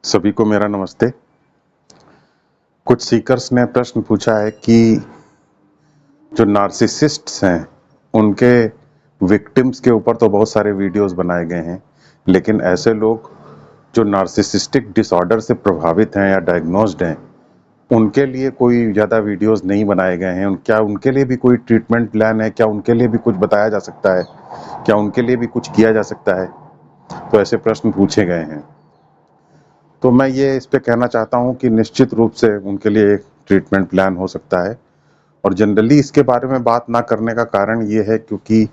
सभी को मेरा नमस्ते। कुछ सीकर्स ने प्रश्न पूछा है कि जो नार्सिसिस्ट्स हैं उनके विक्टिम्स के ऊपर तो बहुत सारे वीडियोस बनाए गए हैं, लेकिन ऐसे लोग जो नार्सिसिस्टिक डिसऑर्डर से प्रभावित हैं या डायग्नोस्ड हैं उनके लिए कोई ज़्यादा वीडियोस नहीं बनाए गए हैं। क्या उनके लिए भी कोई ट्रीटमेंट प्लान है? क्या उनके लिए भी कुछ बताया जा सकता है? क्या उनके लिए भी कुछ किया जा सकता है? तो ऐसे प्रश्न पूछे गए हैं। तो मैं ये इस पे कहना चाहता हूँ कि निश्चित रूप से उनके लिए एक ट्रीटमेंट प्लान हो सकता है। और जनरली इसके बारे में बात ना करने का कारण ये है क्योंकि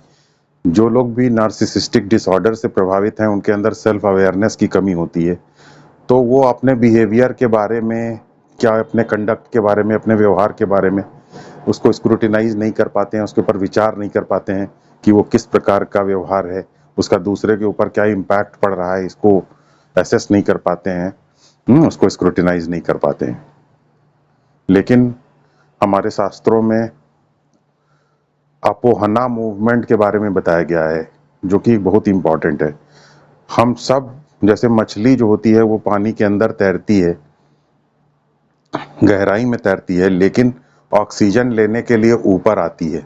जो लोग भी नार्सिसिस्टिक डिसऑर्डर से प्रभावित हैं उनके अंदर सेल्फ अवेयरनेस की कमी होती है। तो वो अपने बिहेवियर के बारे में, क्या अपने कंडक्ट के बारे में, अपने व्यवहार के बारे में उसको स्क्रूटिनाइज नहीं कर पाते हैं, उसके ऊपर विचार नहीं कर पाते हैं कि वो किस प्रकार का व्यवहार है, उसका दूसरे के ऊपर क्या इम्पैक्ट पड़ रहा है, इसको एसेस नहीं कर पाते हैं, उसको स्क्रूटिनाइज नहीं कर पाते हैं। लेकिन हमारे शास्त्रों में अपोहना मूवमेंट के बारे में बताया गया है जो कि बहुत इम्पोर्टेंट है। हम सब जैसे मछली जो होती है वो पानी के अंदर तैरती है, गहराई में तैरती है, लेकिन ऑक्सीजन लेने के लिए ऊपर आती है।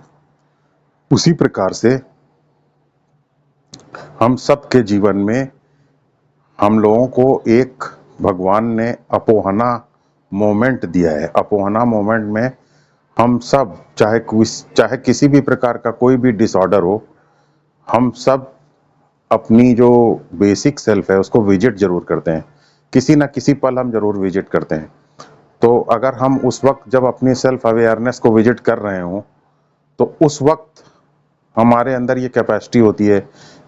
उसी प्रकार से हम सब के जीवन में हम लोगों को एक भगवान ने अपोहना मोमेंट दिया है। अपोहना मोमेंट में हम सब चाहे किसी भी प्रकार का कोई भी डिसऑर्डर हो, हम सब अपनी जो बेसिक सेल्फ है उसको विजिट जरूर करते हैं। किसी ना किसी पल हम जरूर विजिट करते हैं। तो अगर हम उस वक्त जब अपनी सेल्फ अवेयरनेस को विजिट कर रहे हों तो उस वक्त हमारे अंदर ये कैपेसिटी होती है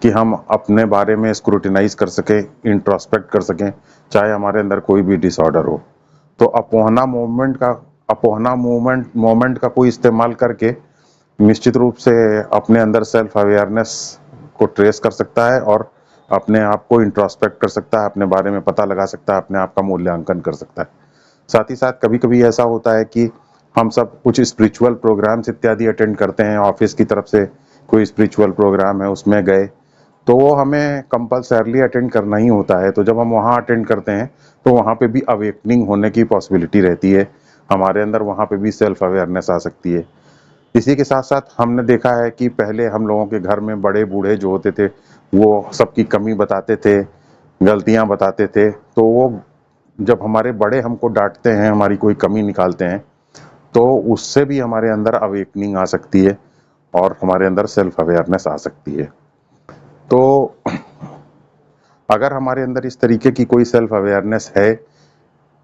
कि हम अपने बारे में स्क्रूटिनाइज कर सकें, इंट्रोस्पेक्ट कर सकें, चाहे हमारे अंदर कोई भी डिसऑर्डर हो। तो अपोहना मोमेंट का कोई इस्तेमाल करके निश्चित रूप से अपने अंदर सेल्फ अवेयरनेस को ट्रेस कर सकता है और अपने आप को इंट्रोस्पेक्ट कर सकता है, अपने बारे में पता लगा सकता है, अपने आप का मूल्यांकन कर सकता है। साथ ही साथ कभी कभी ऐसा होता है कि हम सब कुछ स्पिरिचुअल प्रोग्राम्स इत्यादि अटेंड करते हैं, ऑफिस की तरफ से कोई स्पिरिचुअल प्रोग्राम है उसमें गए, तो वो हमें कंपल्सरली अटेंड करना ही होता है। तो जब हम वहाँ अटेंड करते हैं तो वहाँ पे भी अवेकनिंग होने की पॉसिबिलिटी रहती है, हमारे अंदर वहाँ पे भी सेल्फ अवेयरनेस आ सकती है। इसी के साथ साथ हमने देखा है कि पहले हम लोगों के घर में बड़े बूढ़े जो होते थे वो सबकी कमी बताते थे, गलतियां बताते थे। तो वो जब हमारे बड़े हमको डांटते हैं, हमारी कोई कमी निकालते हैं, तो उससे भी हमारे अंदर अवेकनिंग आ सकती है और हमारे अंदर सेल्फ अवेयरनेस आ सकती है। तो अगर हमारे अंदर इस तरीके की कोई सेल्फ अवेयरनेस है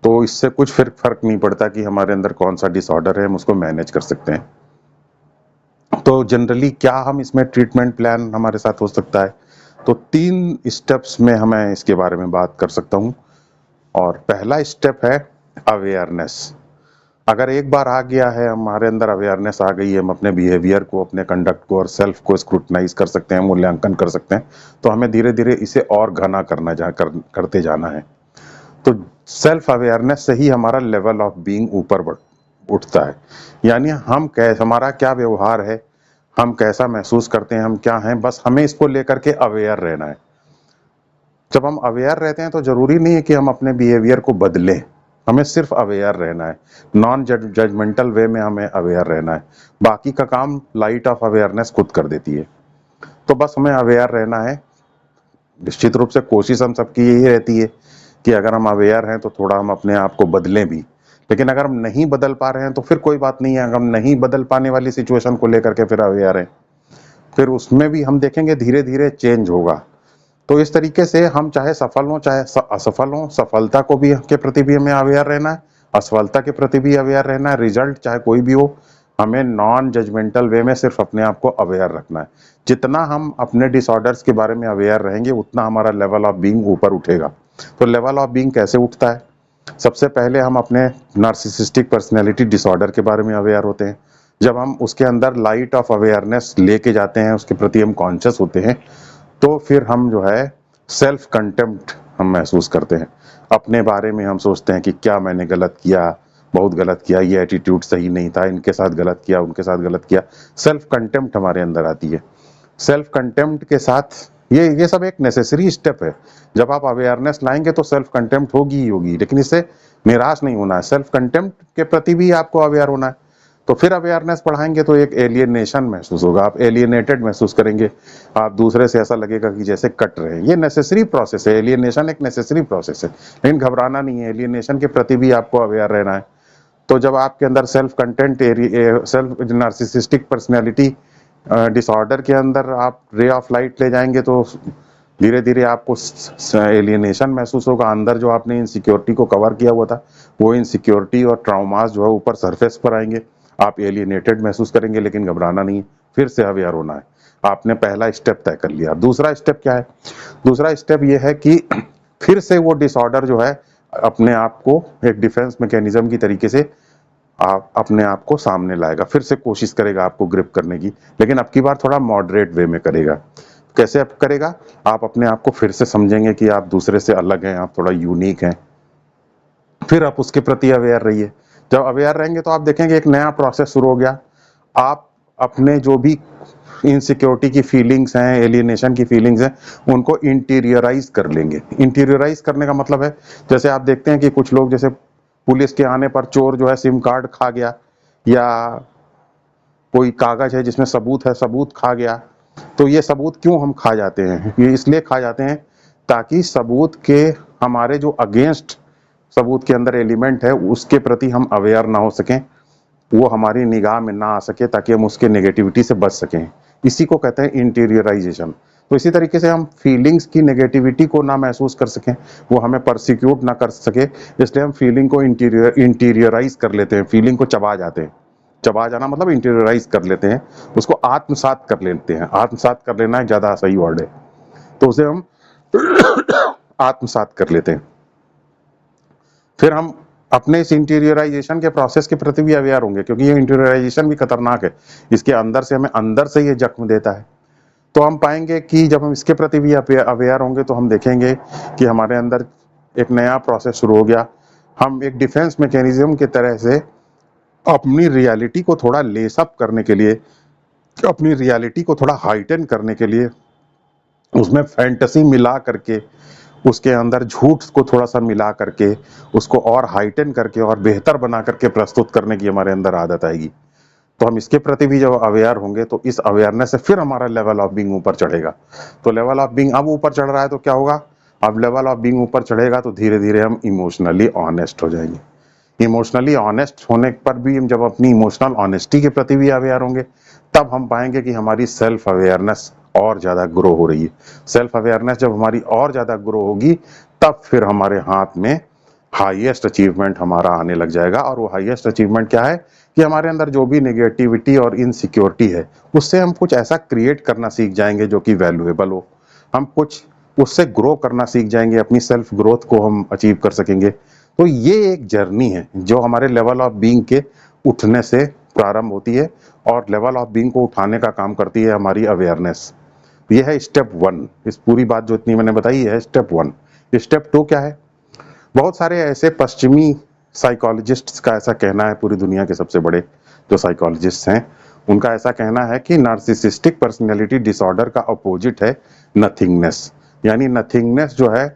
तो इससे कुछ फिर फर्क नहीं पड़ता कि हमारे अंदर कौन सा डिसऑर्डर है, हम उसको मैनेज कर सकते हैं। तो जनरली क्या हम इसमें ट्रीटमेंट प्लान हमारे साथ हो सकता है? तो 3 स्टेप्स में हमें इसके बारे में बात कर सकता हूँ। और पहला स्टेप है अवेयरनेस। अगर एक बार आ गया है, हमारे अंदर अवेयरनेस आ गई है, हम अपने बिहेवियर को, अपने कंडक्ट को और सेल्फ को स्क्रूटनाइज कर सकते हैं, मूल्यांकन कर सकते हैं, तो हमें धीरे धीरे इसे और घना करते जाना है। तो सेल्फ अवेयरनेस से ही हमारा लेवल ऑफ बीइंग ऊपर उठता है। यानी हमारा क्या व्यवहार है, हम कैसा महसूस करते हैं, हम क्या हैं, बस हमें इसको लेकर के अवेयर रहना है। जब हम अवेयर रहते हैं तो जरूरी नहीं है कि हम अपने बिहेवियर को बदलें, हमें सिर्फ अवेयर रहना है। नॉन जजमेंटल वे में हमें अवेयर रहना है, बाकी का काम लाइट ऑफ अवेयरनेस खुद कर देती है। तो बस हमें अवेयर रहना है। निश्चित रूप से कोशिश हम सबकी यही रहती है कि अगर हम अवेयर हैं तो थोड़ा हम अपने आप को बदलें भी, लेकिन अगर हम नहीं बदल पा रहे हैं तो फिर कोई बात नहीं है। अगर हम नहीं बदल पाने वाली सिचुएशन को लेकर के फिर अवेयर हैं, फिर उसमें भी हम देखेंगे धीरे धीरे चेंज होगा। तो इस तरीके से हम चाहे सफल हों चाहे असफल हों, सफलता को भी के प्रति भी हमें अवेयर रहना है, असफलता के प्रति भी अवेयर रहना है। रिजल्ट चाहे कोई भी हो, हमें नॉन जजमेंटल वे में सिर्फ अपने आप को अवेयर रखना है। जितना हम अपने डिसऑर्डर्स के बारे में अवेयर रहेंगे उतना हमारा लेवल ऑफ बीइंग ऊपर उठेगा। तो लेवल ऑफ बीइंग कैसे उठता है? सबसे पहले हम अपने नार्सिसिस्टिक पर्सनैलिटी डिसऑर्डर के बारे में अवेयर होते हैं। जब हम उसके अंदर लाइट ऑफ अवेयरनेस लेके जाते हैं, उसके प्रति हम कॉन्शियस होते हैं, तो फिर हम जो है सेल्फ कंटेम्प्ट हम महसूस करते हैं। अपने बारे में हम सोचते हैं कि क्या मैंने गलत किया, बहुत गलत किया, ये एटीट्यूड सही नहीं था, इनके साथ गलत किया, उनके साथ गलत किया। सेल्फ कंटेम्प्ट हमारे अंदर आती है। सेल्फ कंटेम्प्ट के साथ ये सब एक नेसेसरी स्टेप है। जब आप अवेयरनेस लाएंगे तो सेल्फ कंटेम्प्ट होगी ही होगी, लेकिन इससे निराश नहीं होना है, सेल्फ कंटेम्प्ट के प्रति भी आपको अवेयर होना है। तो फिर अवेयरनेस बढ़ाएंगे तो एक एलियनेशन महसूस होगा, आप एलियनेटेड महसूस करेंगे, आप दूसरे से ऐसा लगेगा कि जैसे कट रहे हैं। ये नेसेसरी प्रोसेस है, एलियनेशन एक नेसेसरी प्रोसेस है, लेकिन घबराना नहीं है, एलियनेशन के प्रति भी आपको अवेयर रहना है। तो जब आपके अंदर self content self narcissistic personality disorder के अंदर आप रे ऑफ लाइट ले जाएंगे तो धीरे धीरे आपको एलियनेशन महसूस होगा। अंदर जो आपने इनसिक्योरिटी को कवर किया हुआ था, वो इनसिक्योरिटी और ट्राउमास जो है ऊपर सरफेस पर आएंगे, आप एलियनेटेड महसूस करेंगे, लेकिन घबराना नहीं है, फिर से अवेयर होना है। आपने पहला स्टेप तय कर लिया। दूसरा स्टेप क्या है? दूसरा स्टेप ये है कि फिर से वो डिसऑर्डर जो है अपने आप को एक डिफेंस मैकेनिज्म की तरीके से आप अपने आप को सामने लाएगा, फिर से कोशिश करेगा आपको ग्रिप करने की, लेकिन अब की बार थोड़ा मॉडरेट वे में करेगा। कैसे आप करेगा? आप अपने आप को फिर से समझेंगे कि आप दूसरे से अलग हैं, आप थोड़ा यूनिक हैं, फिर आप उसके प्रति अवेयर रहिए। जब अवेयर रहेंगे तो आप देखेंगे एक नया प्रोसेस शुरू हो गया। आप अपने जो भी इनसिक्योरिटी की फीलिंग्स हैं, एलियनेशन की फीलिंग्स हैं, उनको इंटीरियराइज कर लेंगे। इंटीरियराइज करने का मतलब है, जैसे आप देखते हैं कि कुछ लोग, जैसे पुलिस के आने पर चोर जो है सिम कार्ड खा गया, या कोई कागज है जिसमें सबूत है, सबूत खा गया। तो ये सबूत क्यों हम खा जाते हैं? ये इसलिए खा जाते हैं ताकि सबूत के हमारे जो अगेंस्ट सबूत के अंदर एलिमेंट है उसके प्रति हम अवेयर ना हो सकें, वो हमारी निगाह में ना आ सके, ताकि हम उसके नेगेटिविटी से बच सकें। इसी को कहते हैं इंटीरियराइजेशन। तो इसी तरीके से हम फीलिंग्स की नेगेटिविटी को ना महसूस कर सकें, वो हमें परसिक्यूट ना कर सके, इसलिए हम फीलिंग को इंटीरियराइज कर लेते हैं, फीलिंग को चबा जाते हैं। चबा जाना मतलब इंटीरियराइज कर लेते हैं, उसको आत्मसात कर लेते हैं। आत्मसात कर लेना एक ज्यादा सही वर्ड है, तो उसे हम आत्मसात कर लेते हैं। फिर हम अपने इस इंटीरियराइजेशन के प्रोसेस के प्रति भी अवेयर होंगे, क्योंकि ये इंटीरियराइजेशन भी खतरनाक है, इसके अंदर से हमें अंदर से ये जख्म देता है। तो हम पाएंगे कि जब हम इसके प्रति भी अवेयर होंगे तो हम देखेंगे कि हमारे अंदर एक नया प्रोसेस शुरू हो गया। हम एक डिफेंस मैकेनिज्म की तरह से अपनी रियलिटी को थोड़ा लेस अप करने के लिए, अपनी रियलिटी को थोड़ा हाइटन करने के लिए, उसमें फैंटेसी मिला करके, उसके अंदर झूठ को थोड़ा सा मिला करके, उसको और हाइटन करके और बेहतर बना करके प्रस्तुत करने की हमारे अंदर आदत आएगी। तो हम इसके प्रति भी जब अवेयर होंगे तो इस अवेयरनेस से फिर हमारा लेवल ऑफ बीइंग ऊपर चढ़ेगा। तो लेवल ऑफ बीइंग अब ऊपर चढ़ रहा है तो क्या होगा? अब लेवल ऑफ बीइंग ऊपर चढ़ेगा तो धीरे धीरे हम इमोशनली ऑनेस्ट हो जाएंगे। इमोशनली ऑनेस्ट होने पर भी हम जब अपनी इमोशनल ऑनेस्टी के प्रति भी अवेयर होंगे, तब हम पाएंगे कि हमारी सेल्फ अवेयरनेस और ज्यादा ग्रो हो रही है। सेल्फ अवेयरनेस जब हमारी और ज्यादा ग्रो होगी, तब फिर हमारे हाथ में हाईएस्ट अचीवमेंट हमारा आने लग जाएगा। और वो हाईएस्ट अचीवमेंट क्या है? कि हमारे अंदर जो भी नेगेटिविटी और इनसिक्योरिटी है, उससे हम कुछ ऐसा क्रिएट करना सीख जाएंगे जो कि वैल्यूएबल हो। हम कुछ उससे ग्रो करना सीख जाएंगे, अपनी सेल्फ ग्रोथ को हम अचीव कर सकेंगे। तो ये एक जर्नी है जो हमारे लेवल ऑफ बीइंग के उठने से प्रारंभ होती है, और लेवल ऑफ बीइंग को उठाने का काम करती है हमारी अवेयरनेस। ये है स्टेप 1। इस पूरी बात जो इतनी मैंने बताई है स्टेप 1। स्टेप 2 क्या है? बहुत सारे ऐसे पश्चिमी साइकोलॉजिस्ट्स का ऐसा कहना है, पूरी दुनिया के सबसे बड़े जो साइकोलॉजिस्ट हैं, उनका ऐसा कहना है कि नार्सिसिस्टिक पर्सनैलिटी डिसऑर्डर का अपोजिट है नथिंगनेस। यानी नथिंगनेस जो है,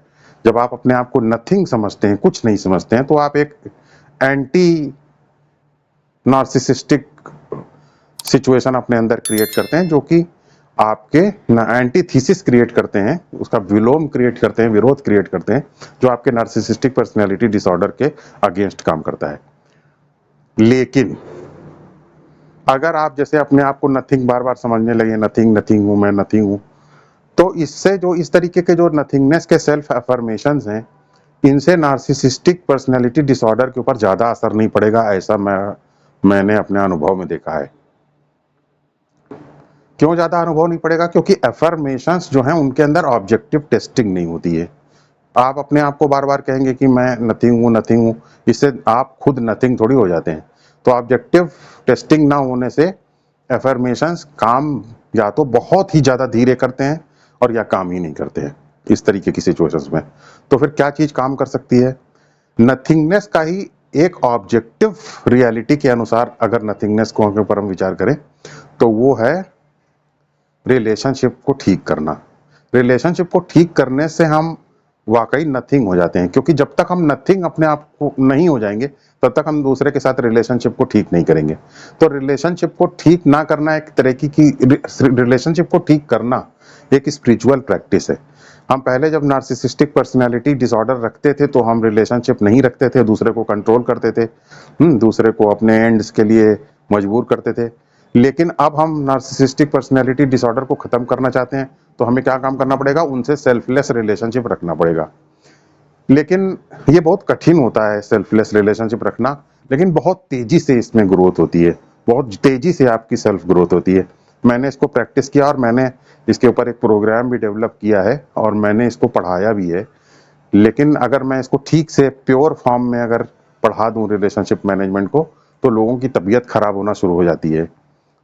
जब आप अपने आप को नथिंग समझते हैं, कुछ नहीं समझते हैं, तो आप एक एंटी नार्सिसिस्टिक सिचुएशन अपने अंदर क्रिएट करते हैं, जो कि आपके एंटीथीसिस क्रिएट करते हैं, उसका विलोम क्रिएट करते हैं, विरोध क्रिएट करते हैं, जो आपके नार्सिसिस्टिक पर्सनैलिटी डिसऑर्डर के अगेंस्ट काम करता है। लेकिन अगर आप जैसे अपने आप को नथिंग बार बार समझने लगे, नथिंग नथिंग हूं मैं, नथिंग हूं, तो इससे जो इस तरीके के जो नथिंगनेस के सेल्फ अफर्मेशंस हैं, इनसे नार्सिसिस्टिक पर्सनैलिटी डिसऑर्डर के ऊपर ज्यादा असर नहीं पड़ेगा, ऐसा मैंने अपने अनुभव में देखा है। क्यों ज्यादा अनुभव नहीं पड़ेगा? क्योंकि अफर्मेशंस जो हैं उनके अंदर ऑब्जेक्टिव टेस्टिंग नहीं होती है। आप अपने आप को बार बार कहेंगे कि मैं नथिंग हूं, नथिंग हूं, इससे आप खुद नथिंग थोड़ी हो जाते हैं। तो ऑब्जेक्टिव टेस्टिंग ना होने से अफर्मेशंस काम या तो बहुत ही ज्यादा धीरे करते हैं, और या काम ही नहीं करते हैं इस तरीके की सिचुएशंस में। तो फिर क्या चीज काम कर सकती है? नथिंगनेस का ही एक ऑब्जेक्टिव रियलिटी के अनुसार अगर नथिंगनेस को ऊपर हम विचार करें, तो वो है रिलेशनशिप को ठीक करना। रिलेशनशिप को ठीक करने से हम वाकई नथिंग हो जाते हैं, क्योंकि जब तक हम नथिंग अपने आप को नहीं हो जाएंगे तब तक हम दूसरे के साथ रिलेशनशिप को ठीक नहीं करेंगे। तो रिलेशनशिप को ठीक ना करना एक तरह की रिलेशनशिप को ठीक करना एक स्पिरिचुअल प्रैक्टिस है। हम पहले जब नार्सिसिस्टिक पर्सनालिटी डिसऑर्डर रखते थे तो हम रिलेशनशिप नहीं रखते थे, दूसरे को कंट्रोल करते थे, दूसरे को अपने एंड्स के लिए मजबूर करते थे। लेकिन अब हम नार्सिसिस्टिक पर्सनालिटी डिसऑर्डर को खत्म करना चाहते हैं तो हमें क्या काम करना पड़ेगा, उनसे सेल्फलेस रिलेशनशिप रखना पड़ेगा। लेकिन ये बहुत कठिन होता है सेल्फलेस रिलेशनशिप रखना, लेकिन बहुत तेजी से इसमें ग्रोथ होती है, बहुत तेजी से आपकी सेल्फ ग्रोथ होती है। मैंने इसको प्रैक्टिस किया और मैंने इसके ऊपर एक प्रोग्राम भी डेवलप किया है और मैंने इसको पढ़ाया भी है। लेकिन अगर मैं इसको ठीक से प्योर फॉर्म में अगर पढ़ा दूं रिलेशनशिप मैनेजमेंट को तो लोगों की तबीयत खराब होना शुरू हो जाती है।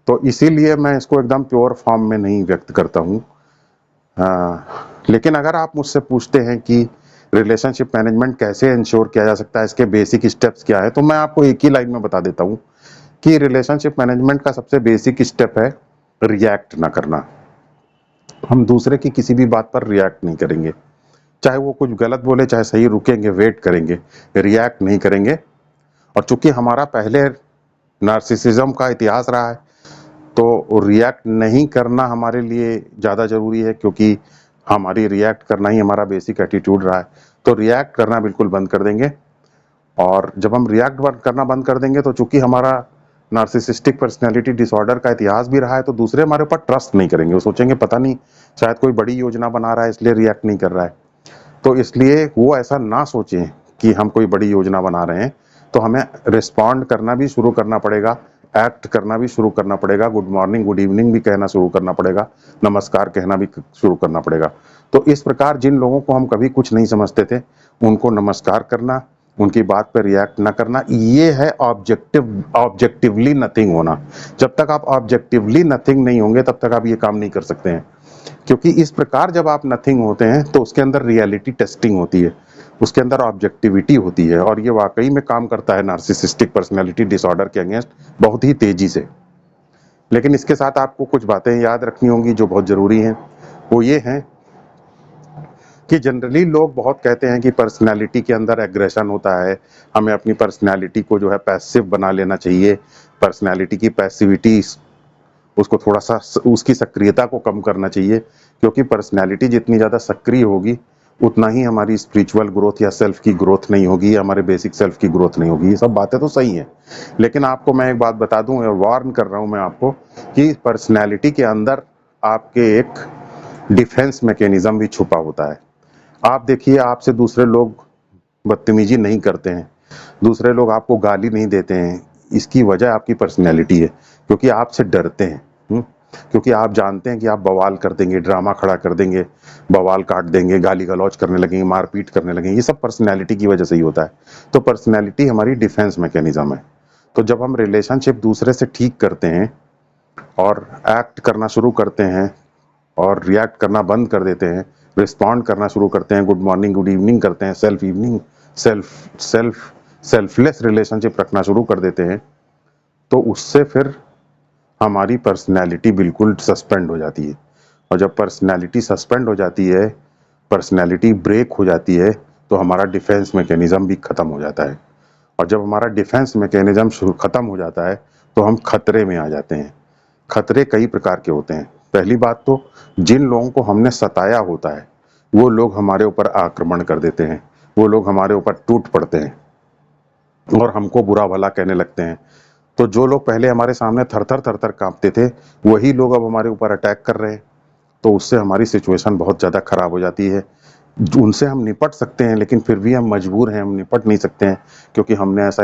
तो इसीलिए मैं इसको एकदम प्योर फॉर्म में नहीं व्यक्त करता हूँ। लेकिन अगर आप मुझसे पूछते हैं कि रिलेशनशिप मैनेजमेंट कैसे इंश्योर किया जा सकता है, इसके बेसिक स्टेप्स क्या है, तो मैं आपको एक ही लाइन में बता देता हूँ कि रिलेशनशिप मैनेजमेंट का सबसे बेसिक स्टेप है रिएक्ट ना करना। हम दूसरे की किसी भी बात पर रिएक्ट नहीं करेंगे, चाहे वो कुछ गलत बोले चाहे सही, रुकेंगे, वेट करेंगे, रिएक्ट नहीं करेंगे। और चूंकि हमारा पहले नार्सिसिज्म का इतिहास रहा है तो रिएक्ट नहीं करना हमारे लिए ज़्यादा ज़रूरी है, क्योंकि हमारी रिएक्ट करना ही हमारा बेसिक एटीट्यूड रहा है। तो रिएक्ट करना बिल्कुल बंद कर देंगे। और जब हम रिएक्ट करना बंद कर देंगे तो चूंकि हमारा नार्सिसिस्टिक पर्सनैलिटी डिसऑर्डर का इतिहास भी रहा है तो दूसरे हमारे ऊपर ट्रस्ट नहीं करेंगे, वो सोचेंगे पता नहीं शायद कोई बड़ी योजना बना रहा है इसलिए रिएक्ट नहीं कर रहा है। तो इसलिए वो ऐसा ना सोचें कि हम कोई बड़ी योजना बना रहे हैं, तो हमें रिस्पॉन्ड करना भी शुरू करना पड़ेगा, एक्ट करना भी शुरू करना पड़ेगा, गुड मॉर्निंग गुड इवनिंग भी कहना शुरू करना पड़ेगा, नमस्कार कहना भी शुरू करना पड़ेगा। तो इस प्रकार जिन लोगों को हम कभी कुछ नहीं समझते थे उनको नमस्कार करना, उनकी बात पर रिएक्ट ना करना, ये है ऑब्जेक्टिवली नथिंग होना। जब तक आप ऑब्जेक्टिवली नथिंग नहीं होंगे तब तक आप ये काम नहीं कर सकते हैं, क्योंकि इस प्रकार जब आप नथिंग होते हैं तो उसके अंदर रियलिटी टेस्टिंग होती है, उसके अंदर ऑब्जेक्टिविटी होती है, और ये वाकई में काम करता है नार्सिसिस्टिक पर्सनैलिटी डिसऑर्डर के अगेंस्ट बहुत ही तेजी से। लेकिन इसके साथ आपको कुछ बातें याद रखनी होंगी जो बहुत जरूरी हैं। वो ये हैं कि जनरली लोग बहुत कहते हैं कि पर्सनैलिटी के अंदर एग्रेशन होता है, हमें अपनी पर्सनैलिटी को जो है पैसिव बना लेना चाहिए, पर्सनैलिटी की पैसिविटी उसको थोड़ा सा उसकी सक्रियता को कम करना चाहिए, क्योंकि पर्सनैलिटी जितनी ज़्यादा सक्रिय होगी उतना ही हमारी स्पिरिचुअल ग्रोथ या सेल्फ की ग्रोथ नहीं होगी, हमारे बेसिक सेल्फ की ग्रोथ नहीं होगी। ये सब बातें तो सही हैं, लेकिन आपको मैं एक बात बता दूं और वार्न कर रहा हूं मैं आपको कि पर्सनैलिटी के अंदर आपके एक डिफेंस मैकेनिज्म भी छुपा होता है। आप देखिए, आपसे दूसरे लोग बदतमीजी नहीं करते हैं, दूसरे लोग आपको गाली नहीं देते हैं, इसकी वजह आपकी पर्सनैलिटी है, क्योंकि आपसे डरते हैं। क्योंकि आप जानते हैं कि आप बवाल कर देंगे, ड्रामा खड़ा कर देंगे, बवाल काट देंगे, गाली गलौज करने लगेंगे, मारपीट करने लगेंगे, ये सब पर्सनैलिटी की वजह से ही होता है। तो पर्सनैलिटी हमारी डिफेंस मैकेनिज्म है। तो जब हम रिलेशनशिप दूसरे से ठीक करते हैं और एक्ट करना शुरू करते हैं और रिएक्ट करना बंद कर देते हैं, रिस्पॉन्ड करना शुरू करते हैं, गुड मॉर्निंग गुड इवनिंग करते हैं, सेल्फलेस रिलेशनशिप रखना शुरू कर देते हैं, तो उससे फिर हमारी पर्सनैलिटी बिल्कुल सस्पेंड हो जाती है। और जब पर्सनैलिटी सस्पेंड हो जाती है, पर्सनैलिटी ब्रेक हो जाती है, तो हमारा डिफेंस मैकेनिज्म भी खत्म हो जाता है। और जब हमारा डिफेंस मैकेनिज्म खत्म हो जाता है तो हम खतरे में आ जाते हैं। खतरे कई प्रकार के होते हैं। पहली बात तो जिन लोगों को हमने सताया होता है वो लोग हमारे ऊपर आक्रमण कर देते हैं, वो लोग हमारे ऊपर टूट पड़ते हैं और हमको बुरा भला कहने लगते हैं। तो जो लोग पहले हमारे सामने थर थर कांपते थे वही लोग अब हमारे ऊपर अटैक कर रहे हैं, तो उससे हमारी सिचुएशन बहुत ज़्यादा खराब हो जाती है। उनसे हम निपट सकते हैं लेकिन फिर भी हम मजबूर हैं, हम निपट नहीं सकते हैं, क्योंकि हमने ऐसा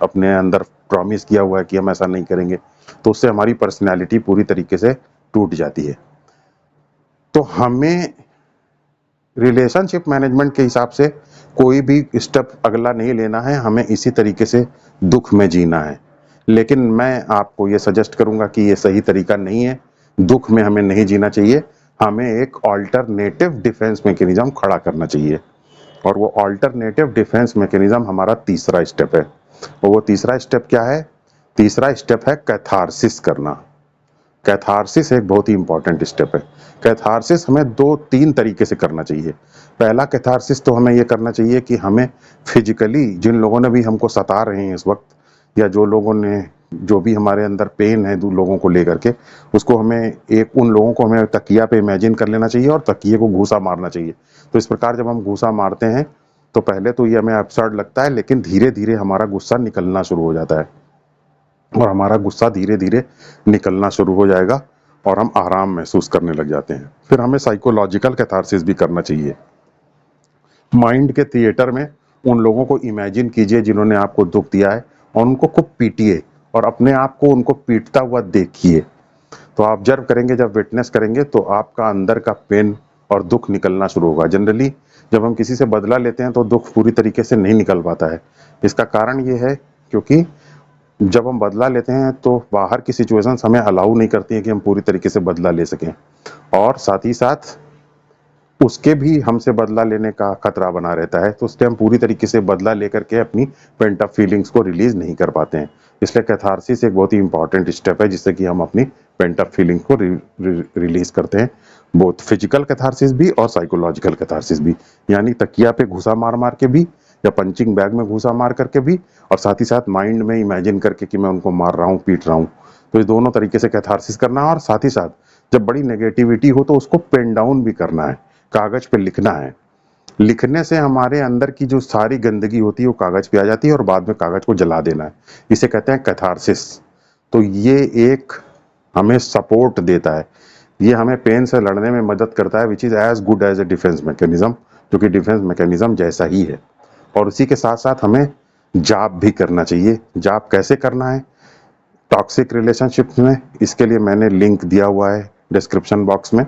अपने अंदर प्रॉमिस किया हुआ है कि हम ऐसा नहीं करेंगे। तो उससे हमारी पर्सनैलिटी पूरी तरीके से टूट जाती है। तो हमें रिलेशनशिप मैनेजमेंट के हिसाब से कोई भी स्टेप अगला नहीं लेना है, हमें इसी तरीके से दुख में जीना है। लेकिन मैं आपको ये सजेस्ट करूंगा कि ये सही तरीका नहीं है, दुख में हमें नहीं जीना चाहिए, हमें एक ऑल्टरनेटिव डिफेंस मैकेनिज्म खड़ा करना चाहिए। और वो ऑल्टरनेटिव डिफेंस मैकेनिज्म हमारा तीसरा स्टेप है। और वो तीसरा स्टेप क्या है? तीसरा स्टेप है कैथारसिस करना। कैथारसिस एक बहुत ही इंपॉर्टेंट स्टेप है। कैथारसिस हमें 2-3 तरीके से करना चाहिए। पहला कैथारसिस तो हमें ये करना चाहिए कि हमें फिजिकली जिन लोगों ने भी हमको सता रहे हैं इस वक्त, या जो लोगों ने जो भी हमारे अंदर पेन है दो लोगों को लेकर के, उसको हमें उन लोगों को हमें तकिया पे इमेजिन कर लेना चाहिए और तकिए को घूसा मारना चाहिए। तो इस प्रकार जब हम घूसा मारते हैं तो पहले तो ये हमें absurd लगता है, लेकिन धीरे धीरे हमारा गुस्सा निकलना शुरू हो जाता है और हमारा गुस्सा धीरे धीरे निकलना शुरू हो जाएगा और हम आराम महसूस करने लग जाते हैं। फिर हमें साइकोलॉजिकल कैथारसिस भी करना चाहिए। माइंड के थिएटर में उन लोगों को इमेजिन कीजिए जिन्होंने आपको दुख दिया है और उनको खूब पीटिए और अपने आप को उनको पीटता हुआ देखिए। तो आप ऑब्जर्व करेंगे, जब विटनेस करेंगे तो आपका अंदर का पेन और दुख निकलना शुरू होगा। जनरली जब हम किसी से बदला लेते हैं तो दुख पूरी तरीके से नहीं निकल पाता है। इसका कारण ये है क्योंकि जब हम बदला लेते हैं तो बाहर की सिचुएशंस हमें अलाउ नहीं करती हैं कि हम पूरी तरीके से बदला ले सकें, और साथ ही साथ उसके भी हमसे बदला लेने का खतरा बना रहता है। तो उससे हम पूरी तरीके से बदला लेकर के अपनी पेंट अप फीलिंग्स को रिलीज नहीं कर पाते हैं। इसलिए कैथारसिस एक बहुत ही इंपॉर्टेंट स्टेप है जिससे कि हम अपनी पेंट अप फीलिंग को रिलीज करते हैं। बोथ फिजिकल कैथारसिस भी और साइकोलॉजिकल कैथारसिस भी, यानी तकिया पे घुसा मार मार के भी या पंचिंग बैग में घुसा मार करके भी, और साथ ही साथ माइंड में इमेजिन करके कि मैं उनको मार रहा हूँ, पीट रहा हूँ। तो ये दोनों तरीके से कैथारसिस करना है। और साथ ही साथ जब बड़ी नेगेटिविटी हो तो उसको पेन डाउन भी करना है, कागज पे लिखना है। लिखने से हमारे अंदर की जो सारी गंदगी होती है वो कागज पे आ जाती है और बाद में कागज को जला देना है। इसे कहते हैं कैथारसिस। तो ये एक हमें सपोर्ट देता है, ये हमें पेन से लड़ने में मदद करता है, which is as good as a defence mechanism, जो कि डिफेंस मैकेनिज्म जैसा ही है। और उसी के साथ साथ हमें जाप भी करना चाहिए। जाप कैसे करना है टॉक्सिक रिलेशनशिप में, इसके लिए मैंने लिंक दिया हुआ है डिस्क्रिप्शन बॉक्स में।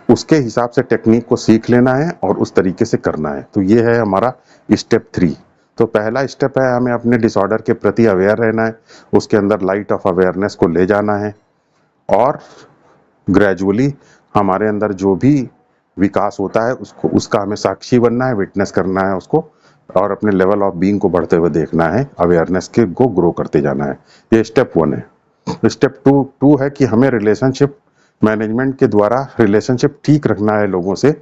उसके हिसाब से टेक्निक को सीख लेना है और उस तरीके से करना है। तो ये है हमारा स्टेप 3। तो पहला स्टेप है हमें अपने डिसऑर्डर के प्रति अवेयर रहना है, उसके अंदर लाइट ऑफ अवेयरनेस को ले जाना है और ग्रेजुअली हमारे अंदर जो भी विकास होता है उसको उसका हमें साक्षी बनना है, विटनेस करना है उसको, और अपने लेवल ऑफ बीइंग को बढ़ते हुए देखना है, अवेयरनेस के को ग्रो करते जाना है। ये स्टेप 1 है। स्टेप 2 है कि हमें रिलेशनशिप मैनेजमेंट के द्वारा रिलेशनशिप ठीक रखना है लोगों से,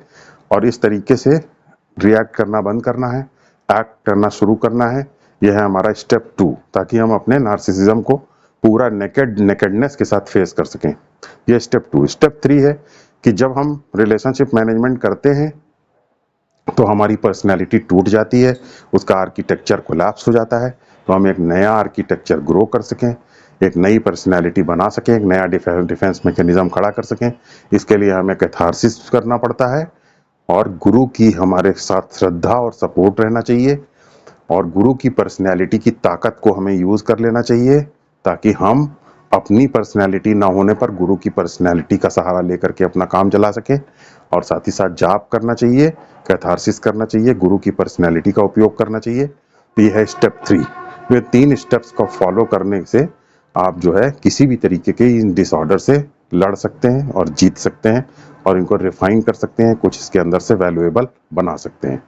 और इस तरीके से रिएक्ट करना बंद करना है, एक्ट करना शुरू करना है। यह है हमारा स्टेप 2, ताकि हम अपने नार्सिसिज्म को पूरा नेकेडनेस के साथ फेस कर सकें। ये स्टेप 2। स्टेप 3 है कि जब हम रिलेशनशिप मैनेजमेंट करते हैं तो हमारी पर्सनैलिटी टूट जाती है, उसका आर्किटेक्चर कोलैप्स हो जाता है। तो हम एक नया आर्किटेक्चर ग्रो कर सकें, एक नई पर्सनैलिटी बना सकें, एक नया डिफेंस मैकेनिज्म खड़ा कर सकें, इसके लिए हमें कैथारसिस करना पड़ता है और गुरु की हमारे साथ श्रद्धा और सपोर्ट रहना चाहिए, और गुरु की पर्सनैलिटी की ताकत को हमें यूज कर लेना चाहिए ताकि हम अपनी पर्सनैलिटी ना होने पर गुरु की पर्सनैलिटी का सहारा लेकर के अपना काम चला सकें। और साथ ही साथ जाप करना चाहिए, कैथारसिस करना चाहिए, गुरु की पर्सनैलिटी का उपयोग करना चाहिए। ये है स्टेप 3। ये 3 स्टेप्स को फॉलो करने से आप जो है किसी भी तरीके के इन डिसऑर्डर से लड़ सकते हैं और जीत सकते हैं और इनको रिफाइन कर सकते हैं, कुछ इसके अंदर से वैल्यूएबल बना सकते हैं।